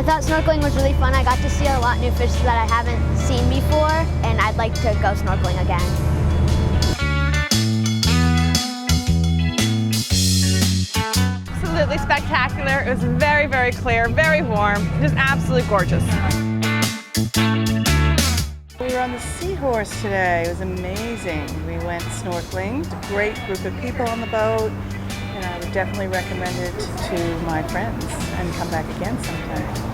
I thought snorkeling was really fun. I got to see a lot of new fish that I haven't seen before, and I'd like to go snorkeling again. Absolutely spectacular. It was very, very clear, very warm, just absolutely gorgeous. We were on the Seahorse today. It was amazing. We went snorkeling. A great group of people on the boat, and I would definitely recommend it to my friends and come back again sometime.